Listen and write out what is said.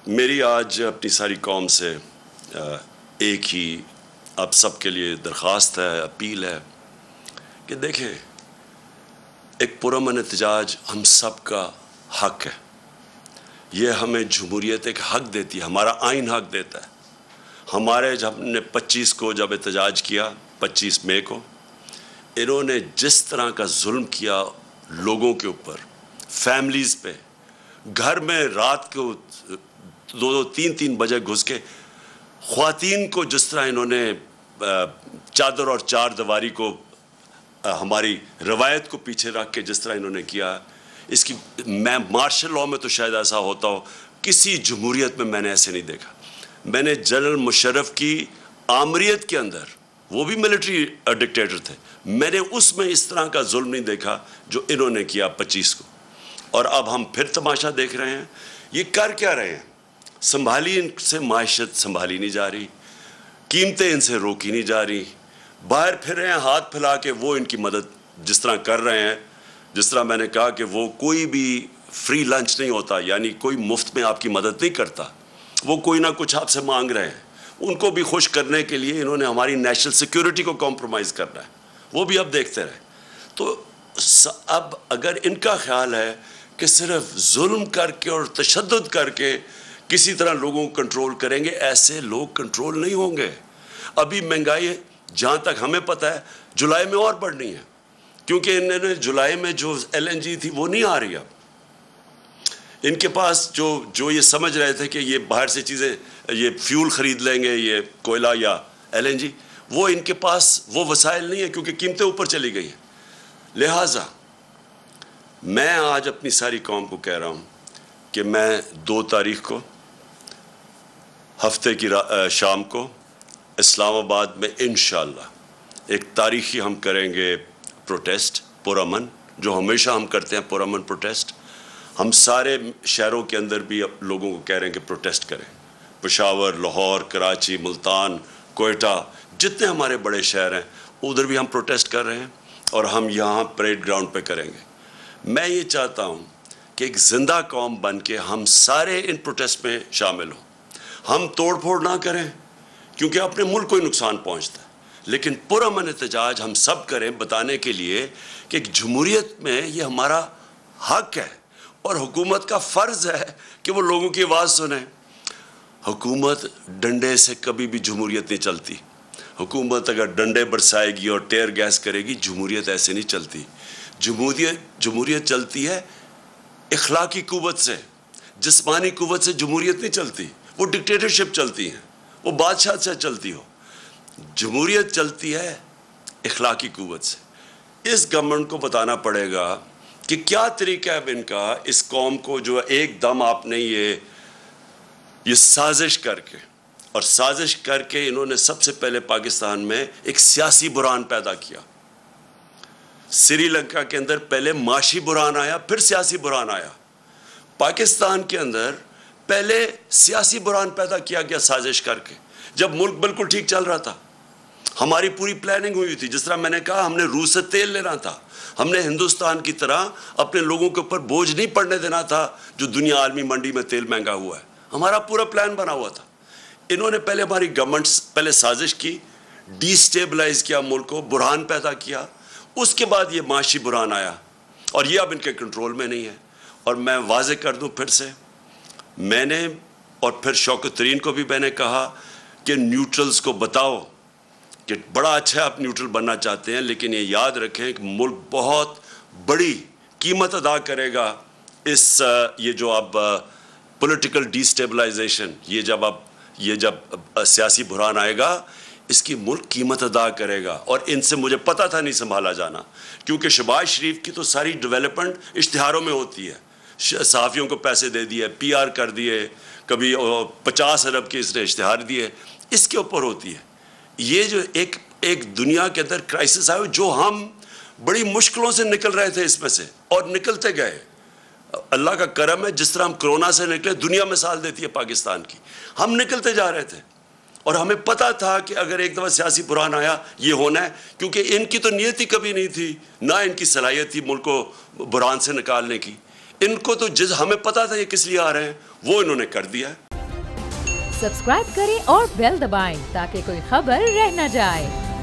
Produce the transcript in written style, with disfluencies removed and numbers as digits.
मेरी आज अपनी सारी कौम से एक ही आप सबके लिए दरख्वास्त है, अपील है कि देखें, एक पुरअमन एहतजाज हम सब का हक है। ये हमें जमहूरियत एक हक देती है, हमारा आइन हक देता है। हमारे जब हमने 25 को जब एहतजाज किया, 25 मई को, इन्होंने जिस तरह का जुल्म किया लोगों के ऊपर, फैमिलीज़ पे, घर में रात को 2-2, 3-3 बजे घुस के ख़वातीन को जिस तरह इन्होंने चादर और चार दीवारी को, हमारी रवायत को पीछे रख के जिस तरह इन्होंने किया, इसकी मैं मार्शल लॉ में तो शायद ऐसा होता हो, किसी जमहूरियत में मैंने ऐसे नहीं देखा। मैंने जनरल मुशर्रफ की आमरीत के अंदर, वो भी मिलिट्री डिक्टेटर थे, मैंने उसमें इस तरह का जुल्म नहीं देखा जो इन्होंने किया 25 को। और अब हम फिर तमाशा देख रहे हैं। ये कर क्या रहे हैं? संभाली इनसे मायशत संभाली नहीं जा रही, कीमतें इनसे रोकी नहीं जा रही, बाहर फिर रहे हैं हाथ फैला के। वो इनकी मदद जिस तरह कर रहे हैं, जिस तरह मैंने कहा कि वो कोई भी फ्री लंच नहीं होता, यानी कोई मुफ्त में आपकी मदद नहीं करता, वो कोई ना कुछ आपसे मांग रहे हैं। उनको भी खुश करने के लिए इन्होंने हमारी नेशनल सिक्योरिटी को कॉम्प्रोमाइज़ करना है, वो भी अब देखते रहे। तो अब अगर इनका ख्याल है कि सिर्फ जुल्म करके और तशद्दुद करके किसी तरह लोगों को कंट्रोल करेंगे, ऐसे लोग कंट्रोल नहीं होंगे। अभी महंगाई जहाँ तक हमें पता है जुलाई में और बढ़नी है, क्योंकि इन्होंने जुलाई में जो LNG थी वो नहीं आ रही। अब इनके पास जो ये समझ रहे थे कि ये बाहर से चीज़ें, ये फ्यूल ख़रीद लेंगे, ये कोयला या LNG, वो इनके पास वो वसाइल नहीं है, क्योंकि कीमतें ऊपर चली गई हैं। लिहाजा मैं आज अपनी सारी कौम को कह रहा हूँ कि मैं 2 तारीख को हफ्ते की शाम को इस्लामाबाद में इंशाअल्लाह एक तारीखी हम करेंगे प्रोटेस्ट, पुरअमन, जो हमेशा हम करते हैं पुरअमन प्रोटेस्ट। हम सारे शहरों के अंदर भी अब लोगों को कह रहे हैं कि प्रोटेस्ट करें। पेशावर, लाहौर, कराची, मुल्तान, कोयटा, जितने हमारे बड़े शहर हैं उधर भी हम प्रोटेस्ट कर रहे हैं, और हम यहाँ परेड ग्राउंड पे करेंगे। मैं ये चाहता हूँ कि एक ज़िंदा कौम बन के हम सारे इन प्रोटेस्ट में शामिल हों। हम तोड़ फोड़ ना करें, क्योंकि अपने मुल्क को ही नुकसान पहुँचता है, लेकिन पुरअमन एहतजाज हम सब करें बताने के लिए कि एक जमहूरियत में ये हमारा हक है और हुकूमत का फ़र्ज़ है कि वो लोगों की आवाज़ सुने। हुकूमत डंडे से कभी भी जमहूरियत नहीं चलती। हुकूमत अगर डंडे बरसाएगी और टेयर गैस करेगी, जमहूरियत ऐसे नहीं चलती। जमहूरियत चलती है इखलाकी कुव्वत से, जिस्मानी कुव्वत से जमहूरियत नहीं चलती। वो डिक्टेटरशिप चलती है, वो बादशाह से चलती हो। जमहूरियत चलती है इखलाकी कुव्वत से। इस गवर्नमेंट को बताना पड़ेगा कि क्या तरीका है इनका, इस कौम को जो एकदम आपने ये साजिश करके इन्होंने सबसे पहले पाकिस्तान में एक सियासी बुरान पैदा किया। श्रीलंका के अंदर पहले माशी बुरान आया, फिर सियासी बुरान आया। पाकिस्तान के अंदर पहले सियासी बुरान पैदा किया गया साजिश करके, जब मुल्क बिल्कुल ठीक चल रहा था। हमारी पूरी प्लानिंग हुई थी, जिस तरह मैंने कहा, हमने रूस से तेल लेना था, हमने हिंदुस्तान की तरह अपने लोगों के ऊपर बोझ नहीं पड़ने देना था जो दुनिया आलमी मंडी में तेल महंगा हुआ है। हमारा पूरा प्लान बना हुआ था। इन्होंने पहले, हमारी गवर्नमेंट पहले साजिश की, डिस्टेबलाइज किया मुल्क को, बुरहान पैदा किया, उसके बाद ये माशी बुरहान आया और ये अब इनके कंट्रोल में नहीं है। और मैं वाज़ेह कर दूं फिर से, मैंने और फिर शौकत तरीन को भी मैंने कहा कि न्यूट्रल्स को बताओ कि बड़ा अच्छा है आप न्यूट्रल बनना चाहते हैं, लेकिन ये याद रखें कि मुल्क बहुत बड़ी कीमत अदा करेगा इस ये जो अब पॉलिटिकल डिस्टेबलाइजेशन, ये जब सियासी बुरहान आएगा, इसकी मुल्क कीमत अदा करेगा। और इनसे मुझे पता था नहीं संभाला जाना, क्योंकि शहबाज शरीफ की तो सारी डेवलपमेंट इश्तिहारों में होती है। सहाफ़ियों को पैसे दे दिए, PR कर दिए, कभी 50 अरब के इसने इश्तिहार दिए, इसके ऊपर होती है। ये जो एक दुनिया के अंदर क्राइसिस आया, जो हम बड़ी मुश्किलों से निकल रहे थे इसमें से, और निकलते गए। अल्लाह का करम है, जिस तरह हम कोरोना से निकले, दुनिया मिसाल देती है पाकिस्तान की। हम निकलते जा रहे थे और हमें पता था कि अगर एक दफ़ा सियासी बुरहान आया ये होना है, क्योंकि इनकी तो नीयत ही कभी नहीं थी, ना इनकी सलाहियत थी मुल्क को बुरहान से निकालने की। इनको तो हमें पता था ये किस लिए आ रहे हैं, वो इन्होंने कर दिया है। सब्सक्राइब करें और बेल दबाएं ताकि कोई खबर रह न जाए।